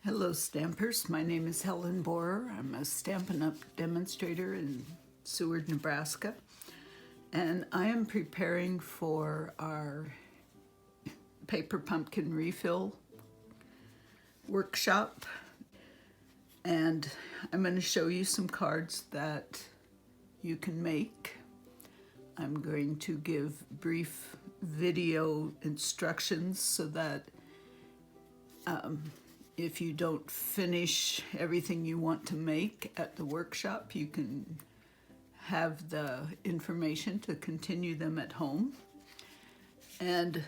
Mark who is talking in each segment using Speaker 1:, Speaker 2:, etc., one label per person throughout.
Speaker 1: Hello Stampers, my name is Helen Borer. I'm a Stampin' Up! Demonstrator in Seward, Nebraska, and I am preparing for our paper pumpkin refill workshop, and I'm going to show you some cards that you can make. I'm going to give brief video instructions so that if you don't finish everything you want to make at the workshop, you can have the information to continue them at home. And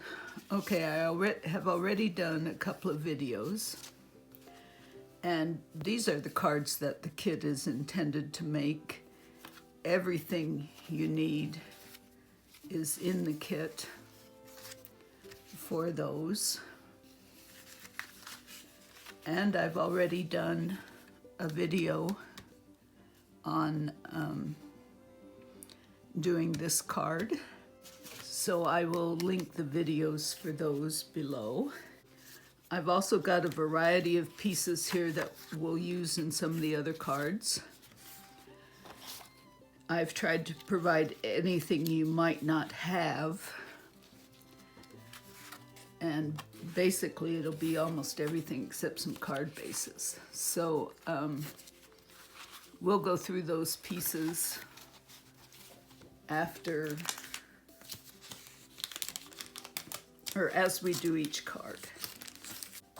Speaker 1: okay, I have already done a couple of videos, and these are the cards that the kit is intended to make. Everything you need is in the kit for those. And I've already done a video on doing this card, so I will link the videos for those below. I've also got a variety of pieces here that we'll use in some of the other cards. I've tried to provide anything you might not have, and basically it'll be almost everything except some card bases. So we'll go through those pieces after, or as we do each card.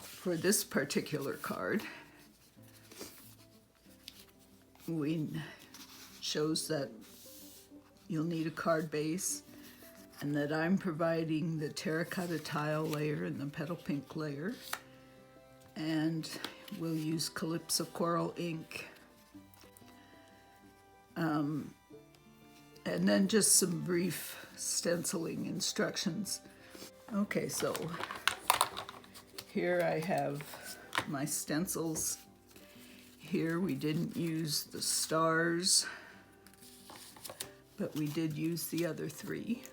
Speaker 1: For this particular card, we shows that you'll need a card base, and that I'm providing the terracotta tile layer and the petal pink layer, and we'll use Calypso Coral ink, and then just some brief stenciling instructions. Okay, so here I have my stencils. Here we didn't use the stars, but we did use the other three.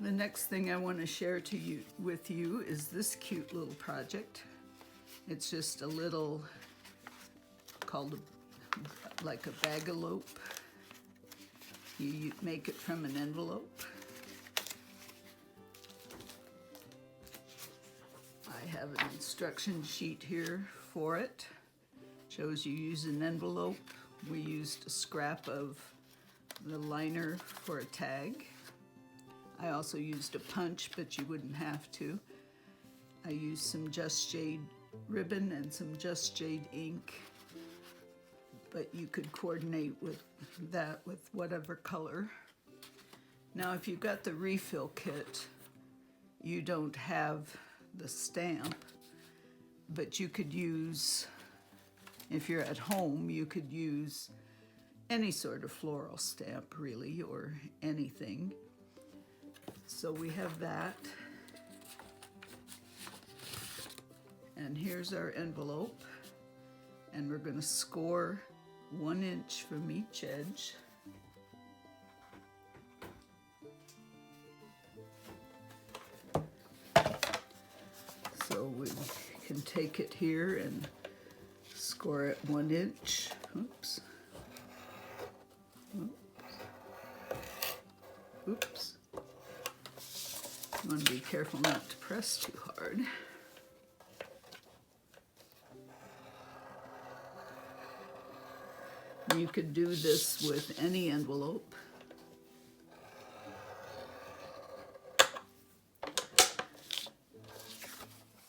Speaker 1: The next thing I want to share with you is this cute little project. It's just a little, called like a bag-a-lope. You make it from an envelope. I have an instruction sheet here for it. Shows you use an envelope. We used a scrap of the liner for a tag. I also used a punch, but you wouldn't have to. I used some Just Jade ribbon and some Just Jade ink, but you could coordinate with that with whatever color. Now, if you've got the refill kit, you don't have the stamp, but you could use, if you're at home, you could use any sort of floral stamp, really, or anything. So we have that. And here's our envelope. And we're going to score 1 inch from each edge. So we can take it here and score it 1 inch. Oops. Oops. You want to be careful not to press too hard. You could do this with any envelope.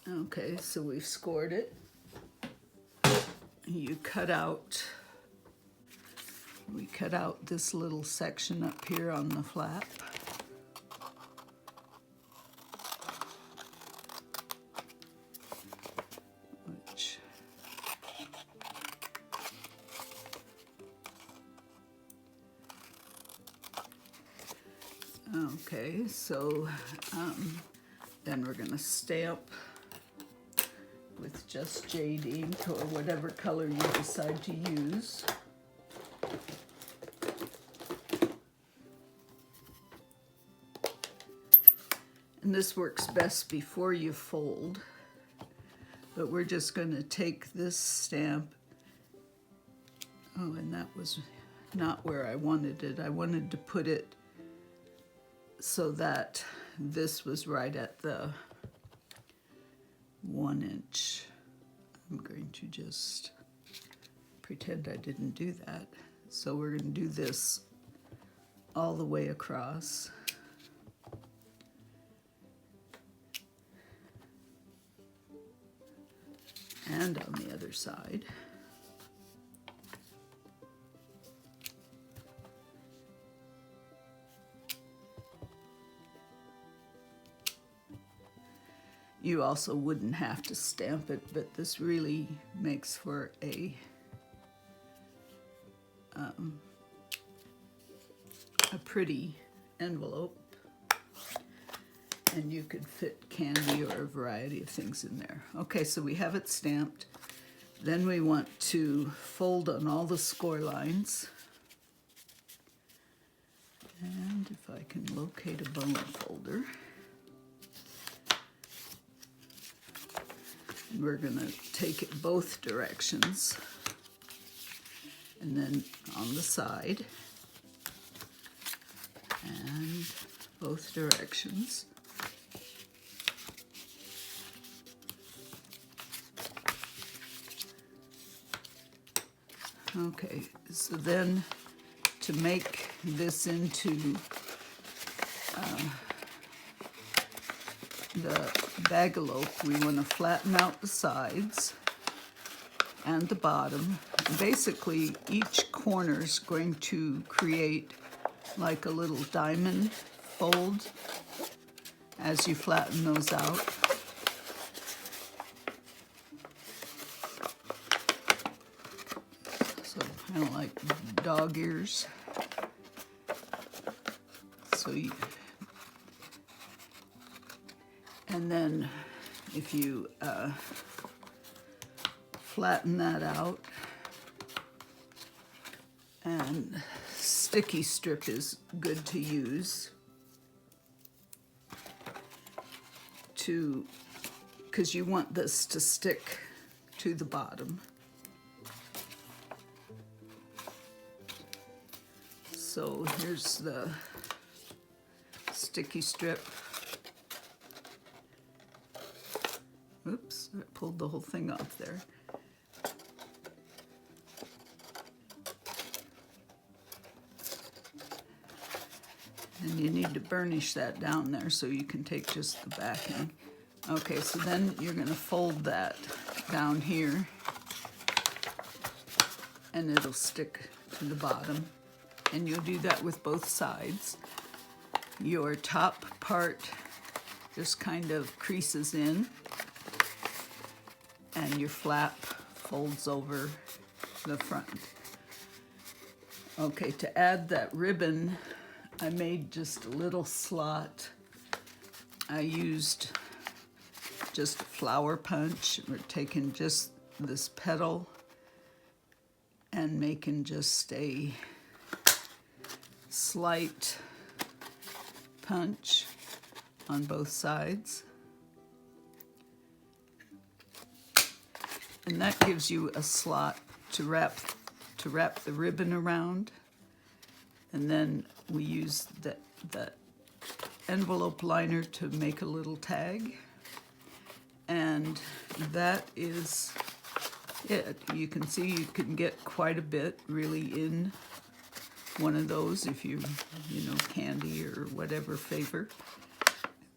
Speaker 1: Okay, so we've scored it. You cut out, we cut out this little section up here on the flap. Okay, so then we're going to stamp with Just Jade ink or whatever color you decide to use. And this works best before you fold, but we're just going to take this stamp. Oh, and that was not where I wanted it. I wanted to put it so that this was right at the 1 inch. I'm going to just pretend I didn't do that. So we're going to do this all the way across. And on the other side. You also wouldn't have to stamp it, but this really makes for a pretty envelope. And you could fit candy or a variety of things in there. Okay, so we have it stamped. Then we want to fold on all the score lines. And if I can locate a bone folder. And we're going to take it both directions. And then on the side. And both directions. Okay, so then to make this into the bag-a-lope, we want to flatten out the sides and the bottom. Basically, each corner is going to create like a little diamond fold as you flatten those out. So kind of like dog ears. So you, and then if you flatten that out, and sticky strip is good to use. to, because you want this to stick to the bottom. So here's the sticky strip. Oops, I pulled the whole thing off there. And you need to burnish that down there so you can take just the backing. Okay, so then you're going to fold that down here and it'll stick to the bottom. And you'll do that with both sides. Your top part just kind of creases in and your flap folds over the front. Okay, to add that ribbon, I made just a little slot. I used just a flower punch. We're taking just this petal and making just a slight punch on both sides. And that gives you a slot to wrap the ribbon around. And then we use that envelope liner to make a little tag. And that is it. You can see you can get quite a bit really in one of those if you know, candy or whatever favor.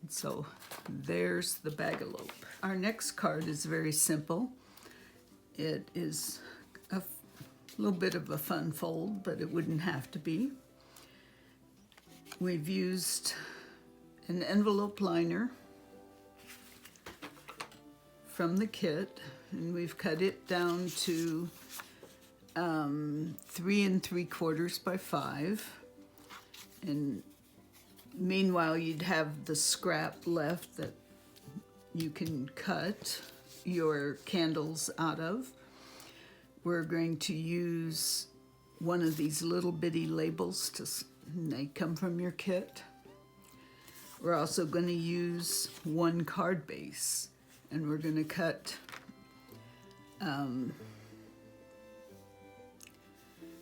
Speaker 1: So there's the Bagalope. Our next card is very simple. It is a little bit of a fun fold, but it wouldn't have to be. We've used an envelope liner from the kit, and we've cut it down to 3 3/4 by 5. And meanwhile, you'd have the scrap left that you can cut your candles out of. We're going to use one of these little bitty labels they come from your kit. We're also going to use one card base, and we're going to cut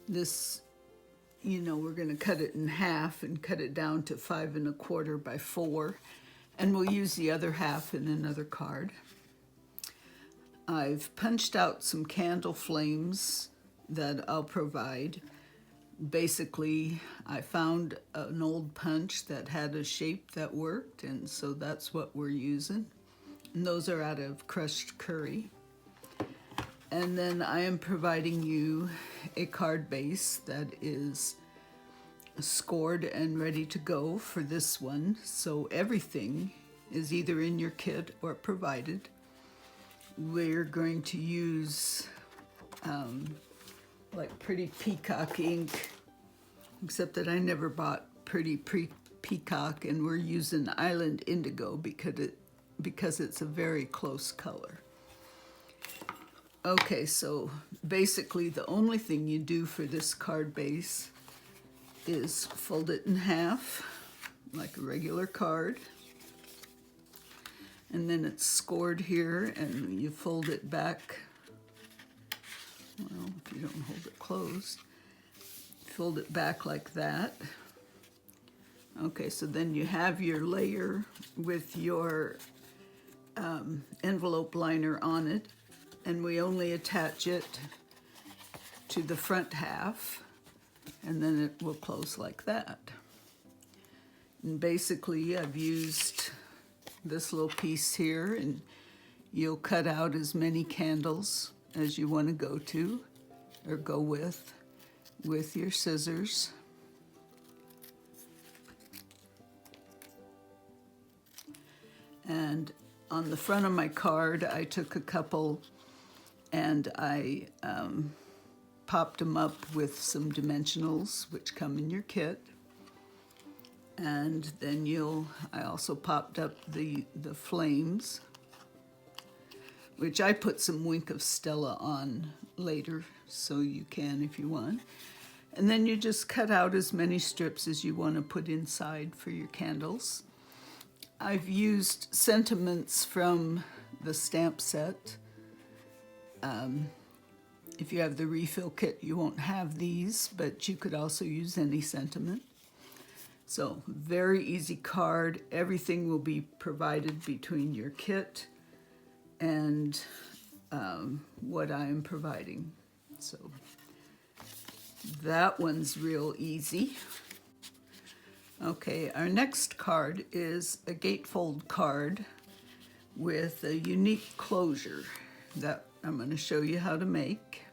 Speaker 1: this, we're going to cut it in half and cut it down to 5 1/4 by 4, and we'll use the other half in another card. I've punched out some candle flames that I'll provide. Basically, I found an old punch that had a shape that worked, and so that's what we're using. And those are out of crushed curry. And then I am providing you a card base that is scored and ready to go for this one. So everything is either in your kit or provided. We're going to use like Pretty Peacock ink, except that I never bought Pretty Peacock, and we're using Island Indigo because it's a very close color. Okay, so basically the only thing you do for this card base is fold it in half like a regular card. And then it's scored here, and you fold it back. Well, if you don't hold it closed, fold it back like that. Okay, so then you have your layer with your envelope liner on it, and we only attach it to the front half, and then it will close like that. And basically, I've used this little piece here, and you'll cut out as many candles as you want to go to or go with your scissors. And on the front of my card, I took a couple and I popped them up with some dimensionals, which come in your kit. And then I also popped up the flames, which I put some Wink of Stella on later, so you can if you want. And then you just cut out as many strips as you want to put inside for your candles. I've used sentiments from the stamp set. If you have the refill kit, you won't have these, but you could also use any sentiment. So very easy card. Everything will be provided between your kit and what I am providing. So that one's real easy. Okay, our next card is a gatefold card with a unique closure that I'm going to show you how to make.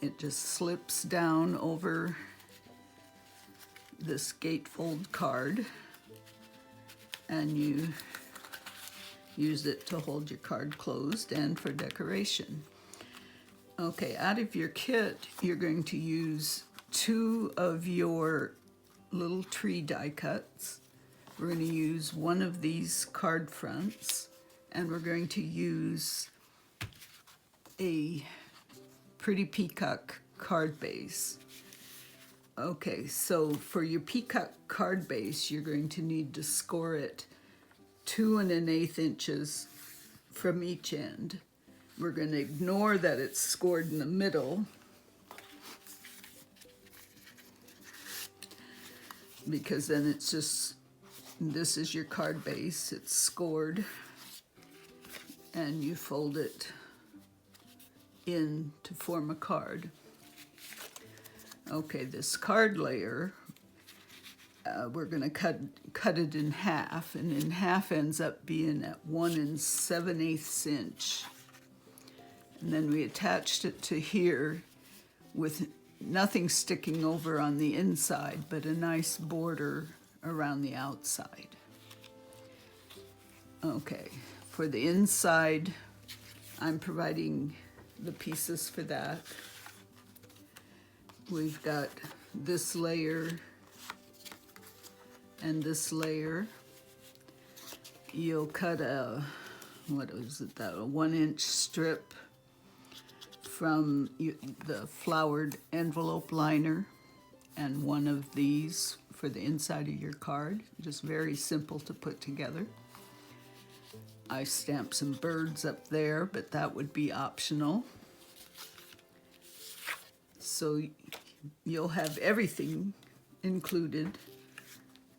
Speaker 1: It just slips down over this gatefold card and you use it to hold your card closed and for decoration. Okay, out of your kit, you're going to use 2 of your little tree die cuts. We're going to use one of these card fronts, and we're going to use a pretty peacock card base. Okay, so for your peacock card base, you're going to need to score it 2 1/8 inches from each end. We're going to ignore that it's scored in the middle because then it's just, this is your card base, it's scored, and you fold it in to form a card. Okay, this card layer, we're going to cut it in half, and in half ends up being at 1 7/8 inch. And then we attached it to here with nothing sticking over on the inside, but a nice border around the outside. Okay, for the inside, I'm providing the pieces for that. We've got this layer and this layer. You'll cut a, what is it, that a 1-inch strip from the flowered envelope liner and one of these for the inside of your card. Just very simple to put together. I stamped some birds up there, but that would be optional. So you'll have everything included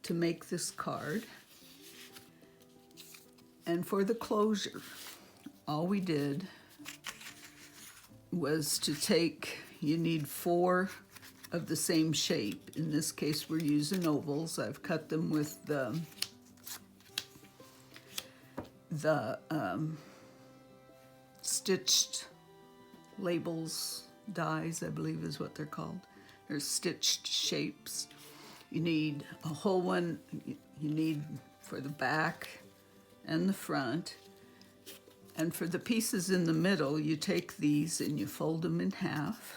Speaker 1: to make this card. And for the closure, all we did was to take, you need 4 of the same shape. In this case, we're using ovals. I've cut them with the stitched labels dies, I believe is what they're called. They're stitched shapes. You need a whole one, you need for the back and the front. And for the pieces in the middle, you take these and you fold them in half.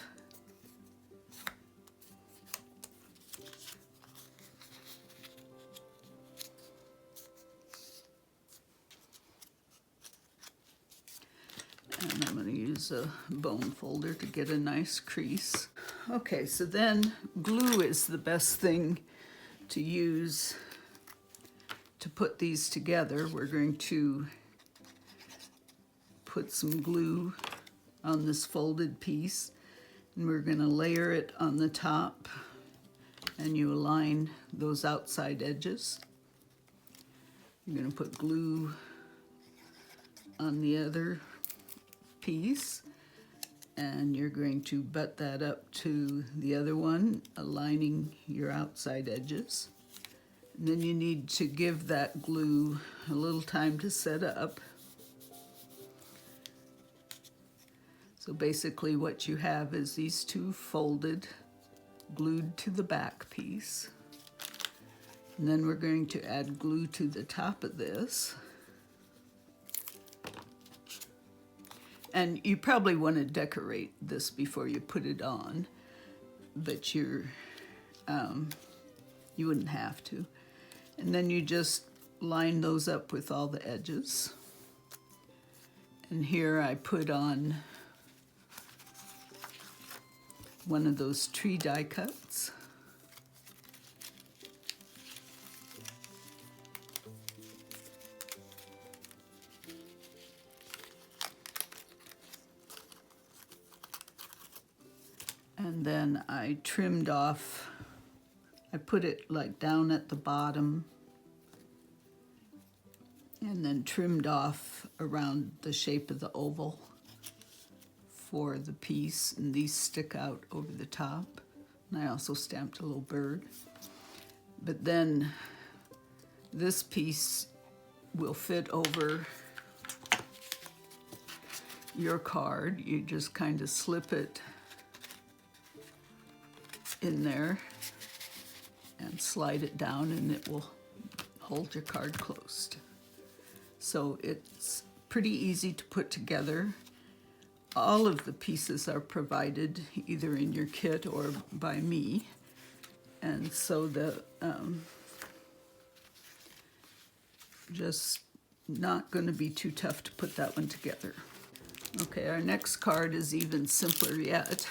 Speaker 1: And I'm going to use a bone folder to get a nice crease. Okay, so then glue is the best thing to use to put these together. We're going to put some glue on this folded piece, and we're going to layer it on the top, and you align those outside edges. You're going to put glue on the other piece, and you're going to butt that up to the other one, aligning your outside edges. And then you need to give that glue a little time to set up. So basically what you have is these 2 folded, glued to the back piece. And then we're going to add glue to the top of this. And you probably want to decorate this before you put it on, but you wouldn't have to. And then you just line those up with all the edges. And here I put on one of those tree die cuts. then I trimmed off, I put it like down at the bottom and then trimmed off around the shape of the oval for the piece, and these stick out over the top. And I also stamped a little bird. But then this piece will fit over your card. You just kind of slip it in there and slide it down, and it will hold your card closed. So it's pretty easy to put together. All of the pieces are provided either in your kit or by me, and so the just not going to be too tough to put that one together. Okay, our next card is even simpler yet.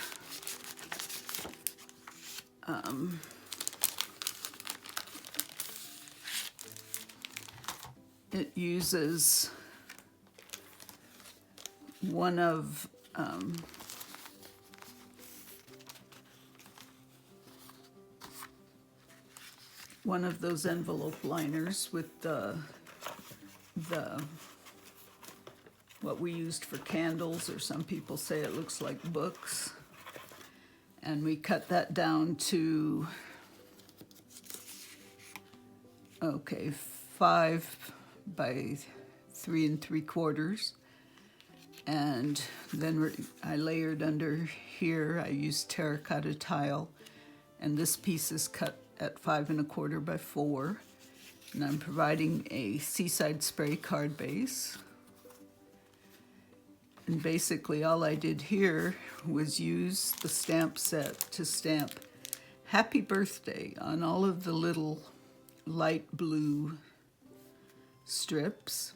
Speaker 1: It uses one of those envelope liners with the what we used for candles, or some people say it looks like books. And we cut that down to, okay, 5 by 3 3/4. And then I layered under here. I used terracotta tile, and this piece is cut at 5 1/4 by 4. And I'm providing a Seaside Spray card base. And basically all I did here was use the stamp set to stamp Happy Birthday on all of the little light blue strips.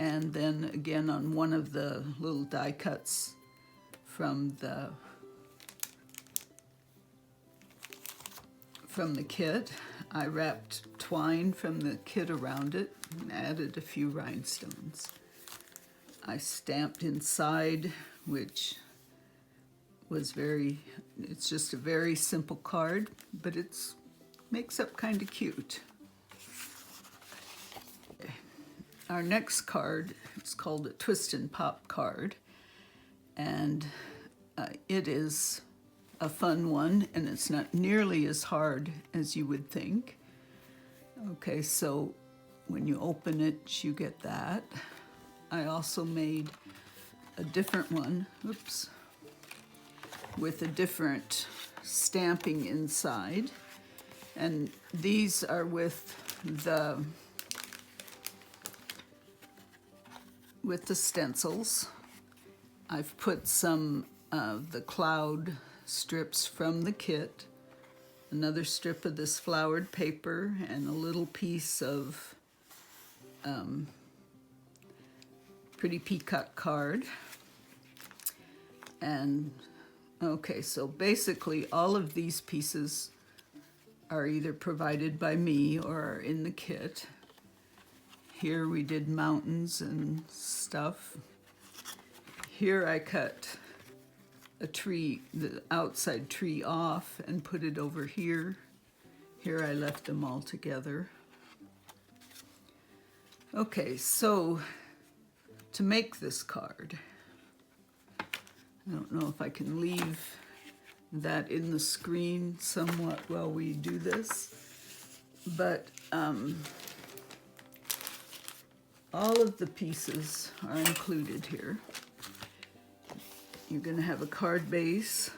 Speaker 1: And then again on one of the little die cuts from the kit, I wrapped twine from the kit around it and added a few rhinestones. I stamped inside, which was it's just a very simple card, but it's makes up kind of cute. Okay. Our next card is called a Twist and Pop card, and it is a fun one, and it's not nearly as hard as you would think. Okay, so when you open it, you get that. I also made a different one, oops, with a different stamping inside. And these are with the stencils. I've put some of the cloud strips from the kit, another strip of this flowered paper, and a little piece of pretty peacock card. And okay, so basically all of these pieces are either provided by me or are in the kit. Here we did mountains and stuff. Here I cut a tree, the outside tree off, and put it over here. Here I left them all together. Okay, so to make this card, I don't know if I can leave that in the screen somewhat while we do this, but all of the pieces are included here. You're going to have a card base.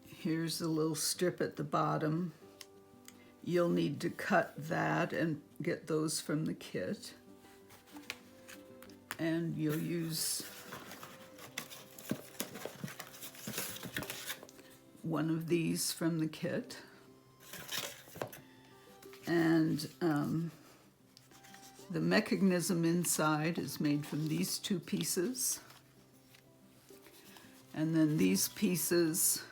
Speaker 1: Here's a little strip at the bottom. You'll need to cut that and get those from the kit. And you'll use one of these from the kit. And the mechanism inside is made from these two pieces. And then these pieces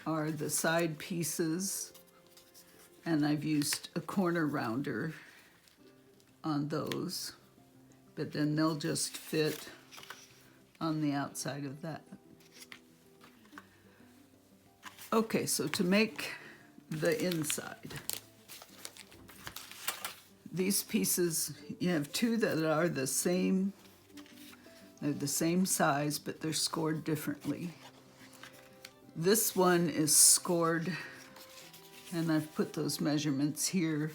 Speaker 1: are the side pieces, and I've used a corner rounder on those, but then they'll just fit on the outside of that. Okay, so to make the inside, these pieces, you have two that are the same, they're the same size, but they're scored differently. This one is scored, and I've put those measurements here,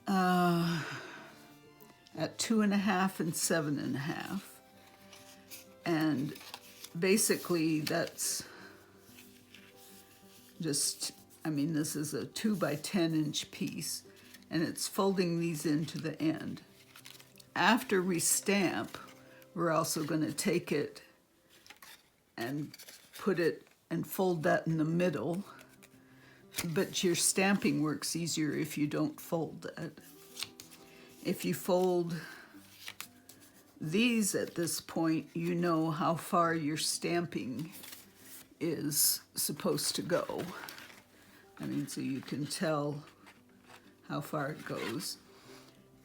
Speaker 1: at 2.5 and 7.5. And basically that's just, I mean, this is a 2 by 10 inch piece, and it's folding these into the end. After we stamp, we're also going to take it and put it and fold that in the middle, but your stamping works easier if you don't fold that. If you fold these at this point, you know how far your stamping is supposed to go. I mean, so you can tell how far it goes.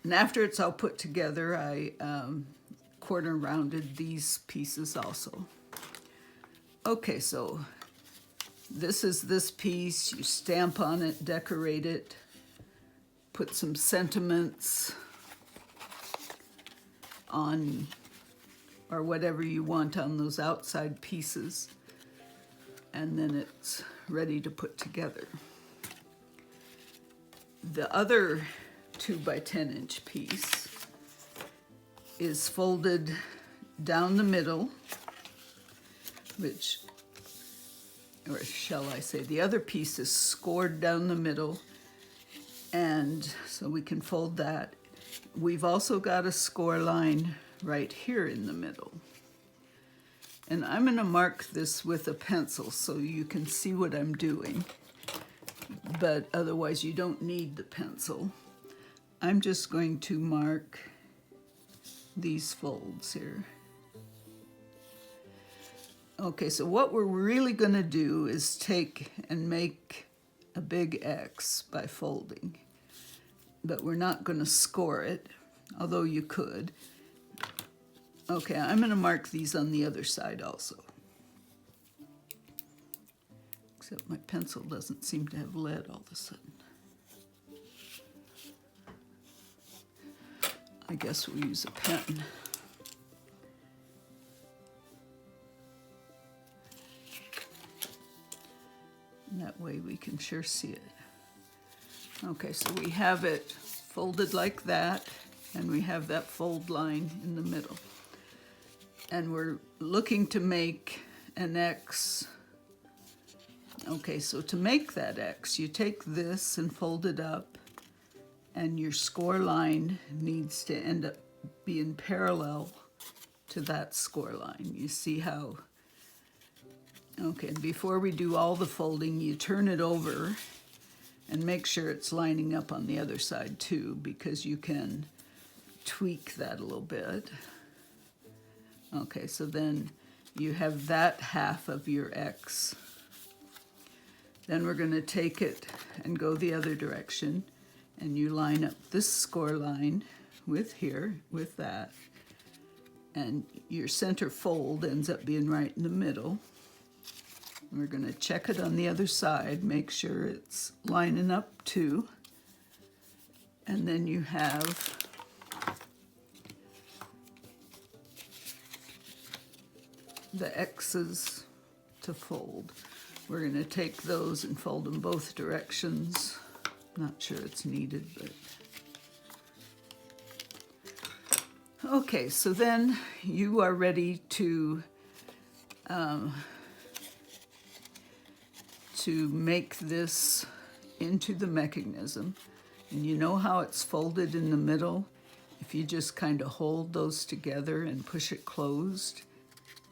Speaker 1: And after it's all put together, I corner rounded these pieces also. Okay, so this is this piece. You stamp on it, decorate it, put some sentiments on, or whatever you want on those outside pieces, and then it's ready to put together. The other 2 by 10 inch piece is folded down the middle, which, or shall I say, the other piece is scored down the middle, and so we can fold that. We've also got a score line right here in the middle. And I'm going to mark this with a pencil so you can see what I'm doing, but otherwise you don't need the pencil. I'm just going to mark these folds here. Okay, so what we're really going to do is take and make a big X by folding, but we're not going to score it, although you could. Okay, I'm going to mark these on the other side also. Except my pencil doesn't seem to have lead all of a sudden. I guess we'll use a pen. And that way we can sure see it. Okay, so we have it folded like that, and we have that fold line in the middle. And we're looking to make an X. Okay, so to make that X, you take this and fold it up, and your score line needs to end up being parallel to that score line. You see how? Okay, before we do all the folding, you turn it over and make sure it's lining up on the other side too, because you can tweak that a little bit. Okay, so then you have that half of your X. Then we're going to take it and go the other direction, and you line up this score line with here, with that, and your center fold ends up being right in the middle. And we're going to check it on the other side, make sure it's lining up too, and then you have the X's to fold. We're going to take those and fold them both directions. Not sure it's needed, but... Okay, so then you are ready to make this into the mechanism. And you know how it's folded in the middle? If you just kind of hold those together and push it closed,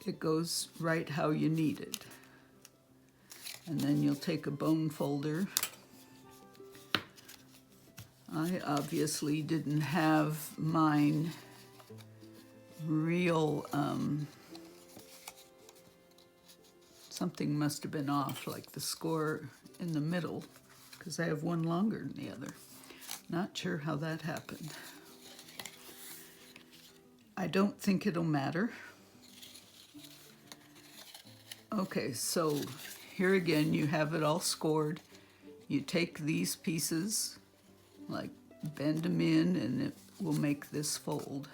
Speaker 1: it goes right how you need it. And then you'll take a bone folder. I obviously didn't have mine real, something must have been off, like the score in the middle, because I have one longer than the other. Not sure how that happened. I don't think it'll matter. Okay, so here again you have it all scored. You take these pieces, like bend them in, and it will make this fold.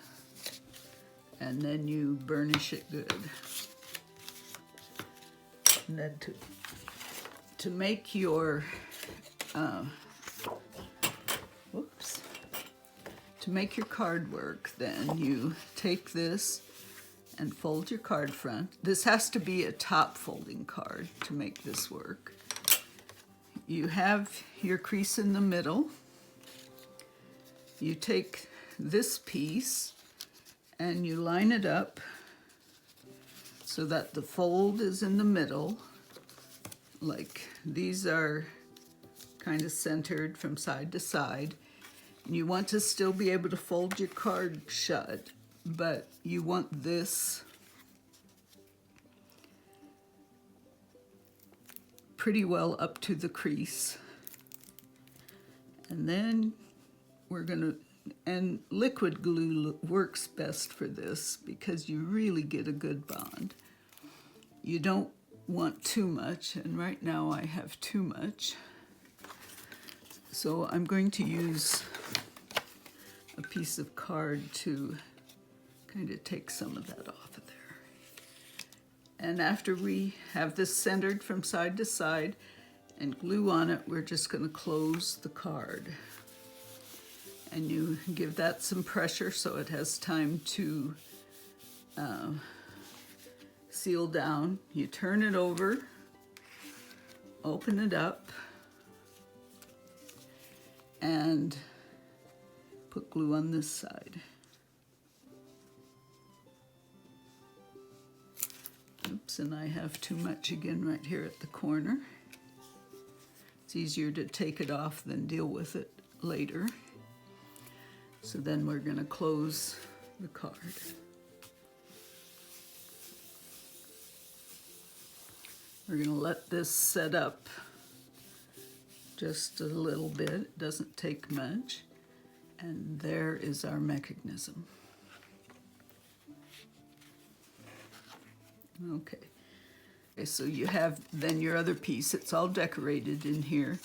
Speaker 1: And then you burnish it good. And then to make your to make your card work, then you take this and fold your card front. This has to be a top folding card to make this work. You have your crease in the middle. You take this piece and you line it up so that the fold is in the middle. Like these are kind of centered from side to side. And you want to still be able to fold your card shut, but you want this pretty well up to the crease. And then we're gonna, and liquid glue works best for this because you really get a good bond. You don't want too much, and right now I have too much. So I'm going to use a piece of card to kind of take some of that off of there. And after we have this centered from side to side and glue on it, we're just going to close the card. And you give that some pressure so it has time to seal down. You turn it over, open it up, and put glue on this side. Oops, and I have too much again right here at the corner. It's easier to take it off than deal with it later. So then we're going to close the card. We're going to let this set up just a little bit. It doesn't take much. And there is our mechanism. Okay. Okay, so you have then your other piece. It's all decorated in here.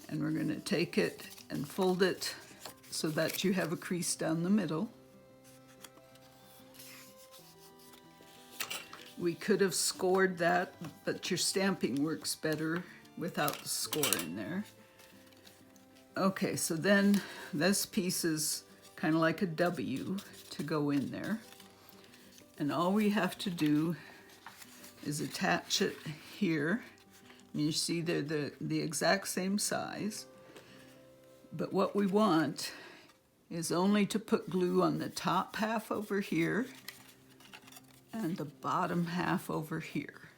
Speaker 1: And we're going to take it and fold it so that you have a crease down the middle. We could have scored that, but your stamping works better without the score in there. Okay, so then this piece is kind of like a W to go in there. And all we have to do is attach it here. And you see they're the exact same size. But what we want is only to put glue on the top half over here and the bottom half over here.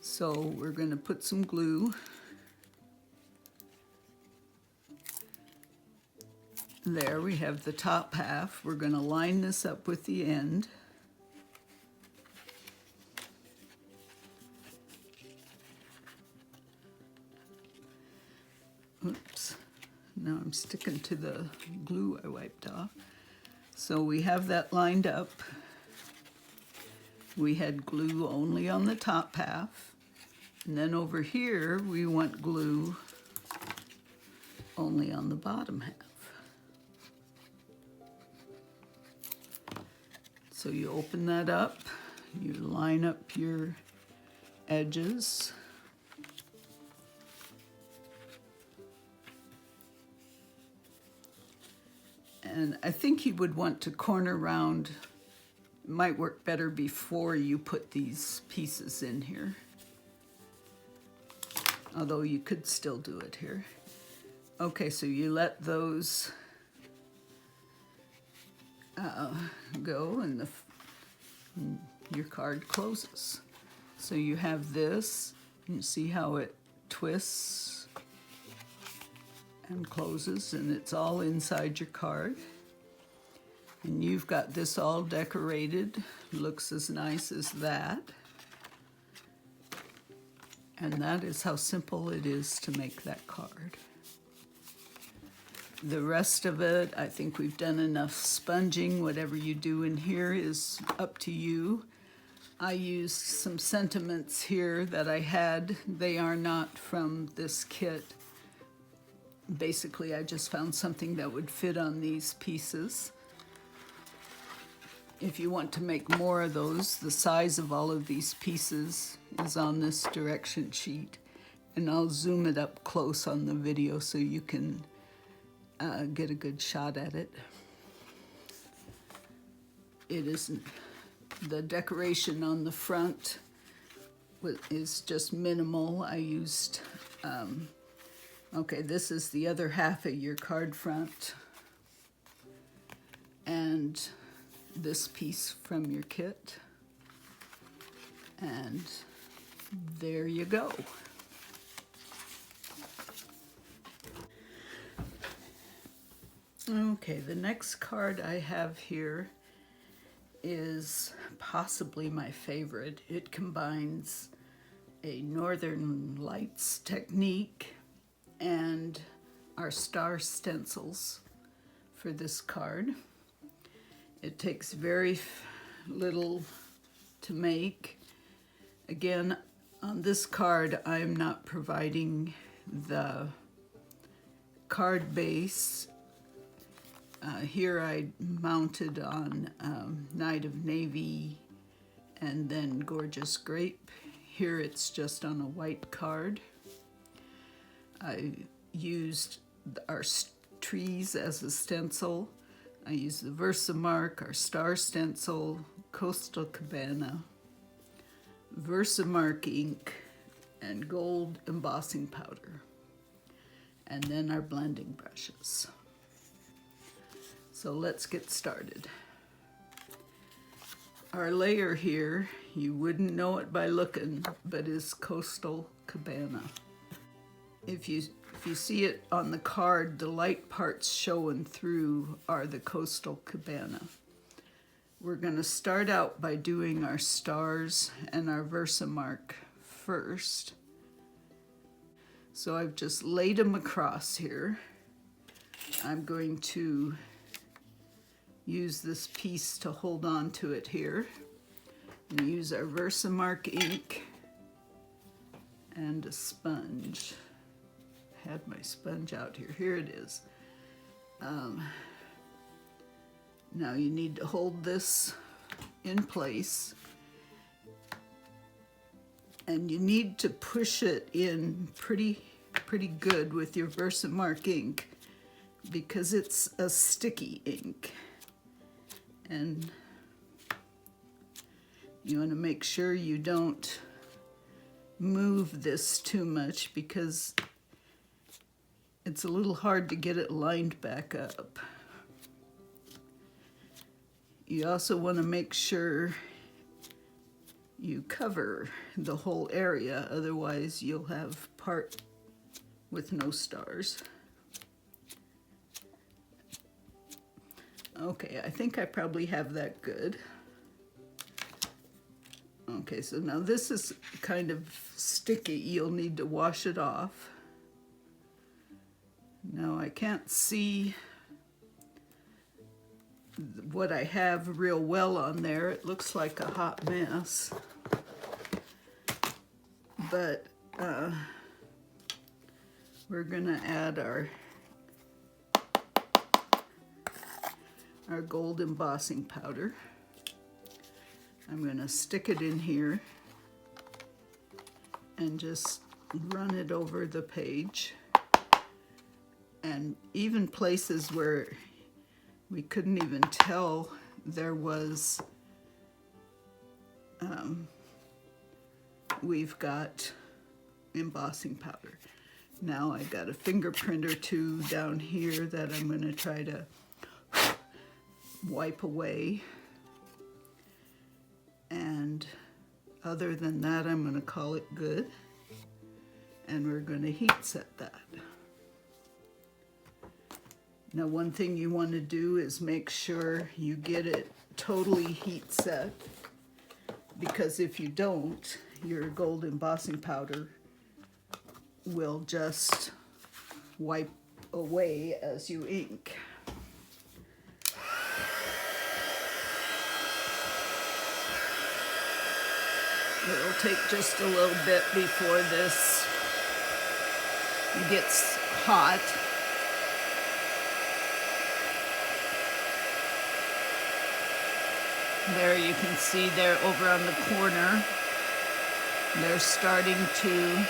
Speaker 1: So we're going to put some glue. There we have the top half. We're going to line this up with the end. Oops. Now I'm sticking to the glue I wiped off. So we have that lined up. We had glue only on the top half. And then over here, we want glue only on the bottom half. So you open that up, you line up your edges. And I think you would want to corner round. It might work better before you put these pieces in here. Although you could still do it here. Okay, so you let those go and your card closes. So you have this, and you see how it twists and closes, and it's all inside your card. And you've got this all decorated, looks as nice as that. And that is how simple it is to make that card. The rest of it, I think we've done enough sponging. Whatever you do in here is up to you. I used some sentiments here that I had. They are not from this kit. Basically, I just found something that would fit on these pieces. If you want to make more of those, the size of all of these pieces is on this direction sheet. And I'll zoom it up close on the video so you can get a good shot at it. It isn't, the decoration on the front is just minimal. I used, okay, this is the other half of your card front. And this piece from your kit. And there you go. Okay, the next card I have here is possibly my favorite. It combines a Northern Lights technique and our star stencils for this card. It takes very little to make. Again, on this card, I'm not providing the card base. Here I mounted on Night of Navy and then Gorgeous Grape. Here it's just on a white card. I used our trees as a stencil. I used the Versamark, our star stencil, Coastal Cabana, Versamark ink, and gold embossing powder. And then our blending brushes. So let's get started. Our layer here, you wouldn't know it by looking, but is Coastal Cabana. If you see it on the card, the light parts showing through are the Coastal Cabana. We're going to start out by doing our stars and our Versamark first. So I've just laid them across here. I'm going to use this piece to hold on to it here. And use our Versamark ink and a sponge. Had my sponge out here. Here it is. Now you need to hold this in place. And you need to push it in pretty good with your Versamark ink because it's a sticky ink. And you want to make sure you don't move this too much because it's a little hard to get it lined back up. You also want to make sure you cover the whole area, otherwise you'll have part with no stars. Okay, I think I probably have that good. Okay, so now this is kind of sticky. You'll need to wash it off. Now I can't see what I have real well on there. It looks like a hot mess. But we're gonna add our gold embossing powder. I'm gonna stick it in here and just run it over the page. And even places where we couldn't even tell there was, we've got embossing powder. Now I got a fingerprint or two down here that I'm going to try to wipe away. And other than that, I'm going to call it good. And we're going to heat set that. Now, one thing you want to do is make sure you get it totally heat set, because if you don't, your gold embossing powder will just wipe away as you ink. It'll take just a little bit before this gets hot. There you can see there over on the corner, they're starting to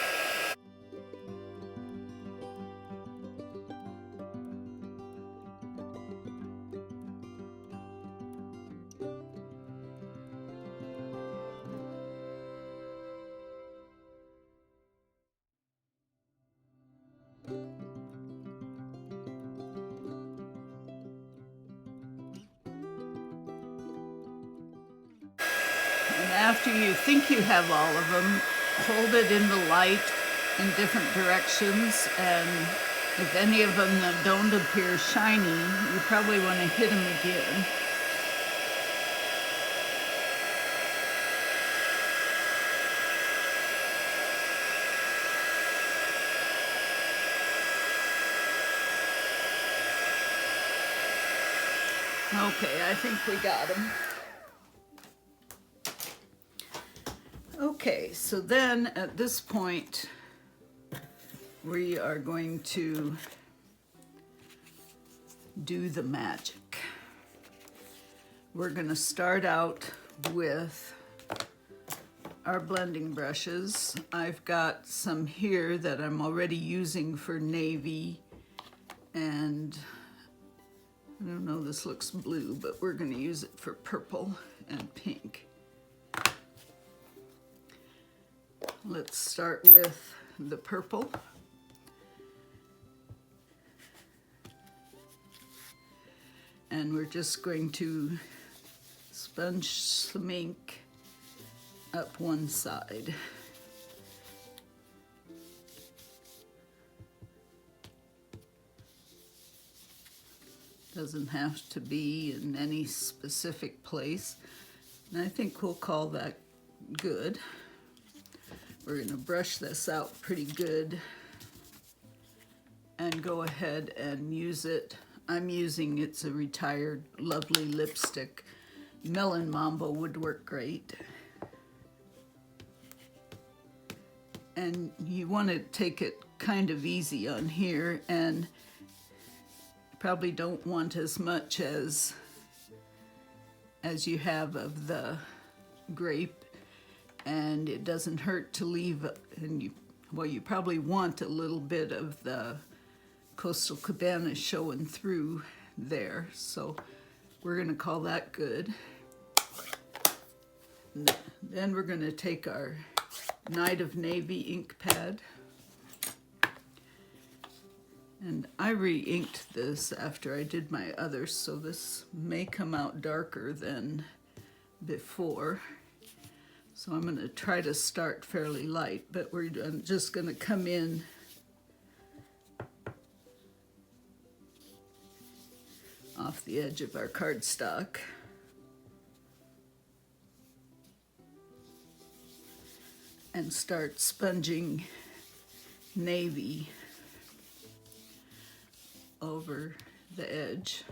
Speaker 1: after you think you have all of them, hold it in the light in different directions, and if any of them that don't appear shiny, you probably want to hit them again. Okay, I think we got them. Okay, so then at this point, we are going to do the magic. We're going to start out with our blending brushes. I've got some here that I'm already using for navy, and I don't know, this looks blue, but we're going to use it for purple and pink. Let's start with the purple. And we're just going to sponge some ink up one side. Doesn't have to be in any specific place. And I think we'll call that good. We're going to brush this out pretty good and go ahead and use it. I'm using, it's a retired lovely lipstick. Melon Mambo would work great. And you want to take it kind of easy on here, and probably don't want as much as you have of the grape. And it doesn't hurt to leave, and you probably want a little bit of the Coastal Cabana showing through there. So we're going to call that good. Then we're going to take our Night of Navy ink pad. And I re-inked this after I did my others, so this may come out darker than before. So I'm going to try to start fairly light, but we're just going to come in off the edge of our cardstock. And start sponging navy over the edge.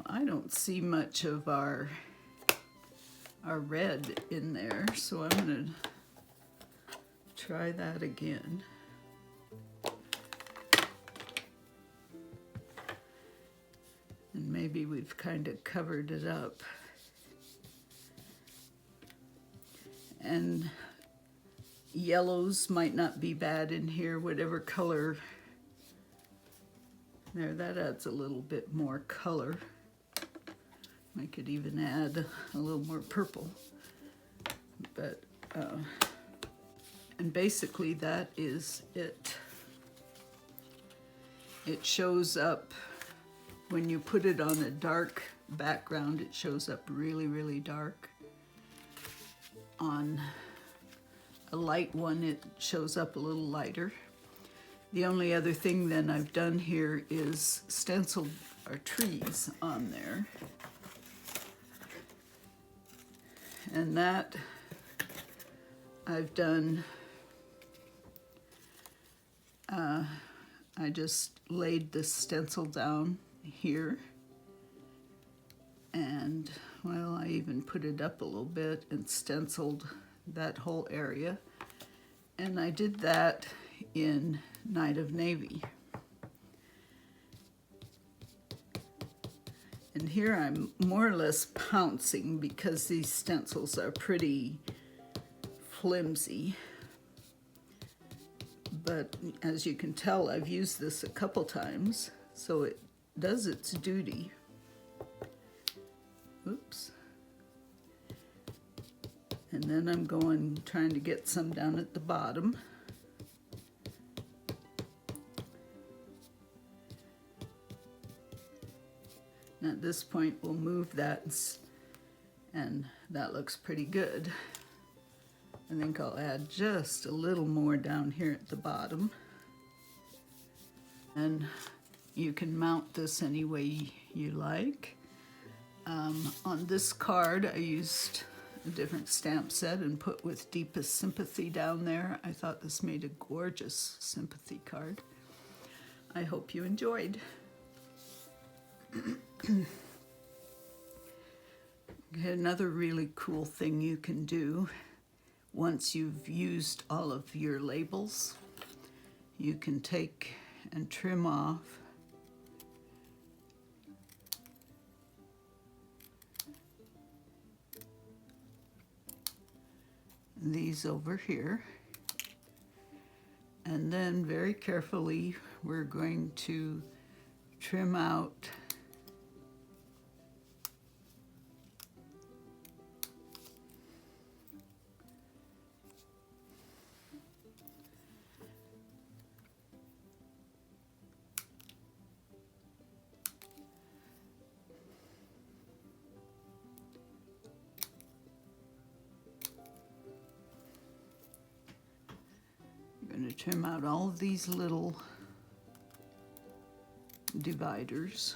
Speaker 1: I don't see much of our red in there, so I'm going to try that again. And maybe we've kind of covered it up. And yellows might not be bad in here, whatever color. There, that adds a little bit more color I could even add a little more purple, but and basically that is it. It shows up when you put it on a dark background, it shows up really, really dark. On a light one, it shows up a little lighter. The only other thing then I've done here is stenciled our trees on there. And that I've done, I just laid this stencil down here, and well, I even put it up a little bit and stenciled that whole area, and I did that in Night of Navy. And here I'm more or less pouncing because these stencils are pretty flimsy. But as you can tell, I've used this a couple times, so it does its duty. Oops. And then I'm trying to get some down at the bottom. And at this point, we'll move that, and that looks pretty good. I think I'll add just a little more down here at the bottom. And you can mount this any way you like. On this card, I used a different stamp set and put with Deepest Sympathy down there. I thought this made a gorgeous sympathy card. I hope you enjoyed. Another really cool thing you can do, once you've used all of your labels, you can take and trim off these over here, and then very carefully we're going to trim out trim out all of these little dividers.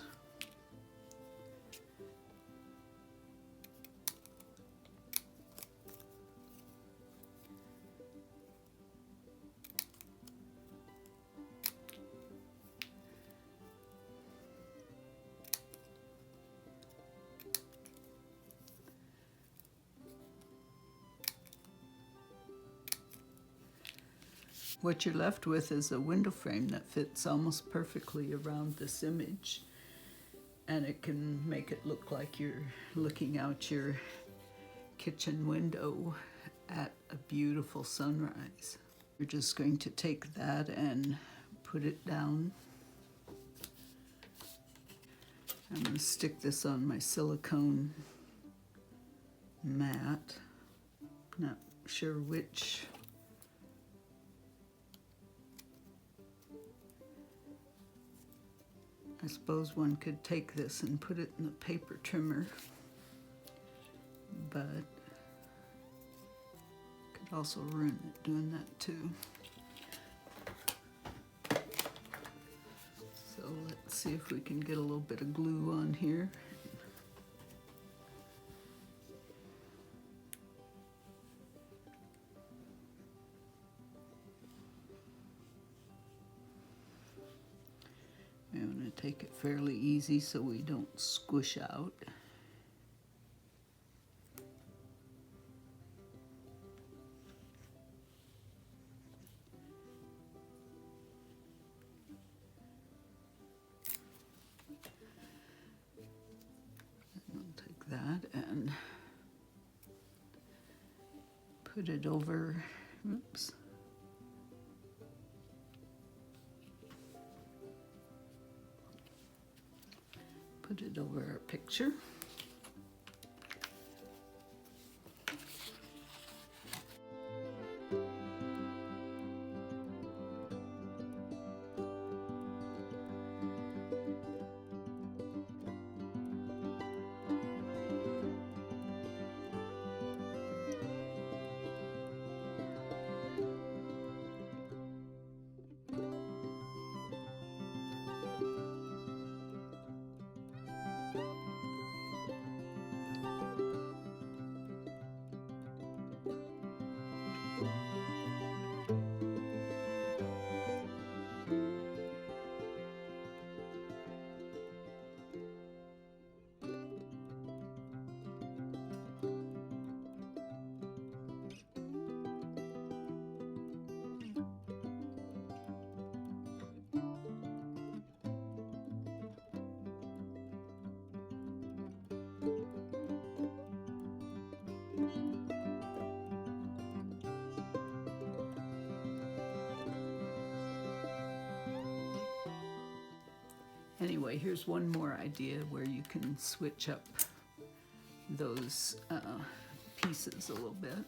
Speaker 1: What you're left with is a window frame that fits almost perfectly around this image, and it can make it look like you're looking out your kitchen window at a beautiful sunrise. You're just going to take that and put it down. I'm going to stick this on my silicone mat. Not sure which. I suppose one could take this and put it in the paper trimmer, but could also ruin it doing that too. So let's see if we can get a little bit of glue on here. I'm going to take it fairly easy so we don't squish out. I'll take that and put it over, oops. Put it over our picture. Anyway, here's one more idea where you can switch up those pieces a little bit.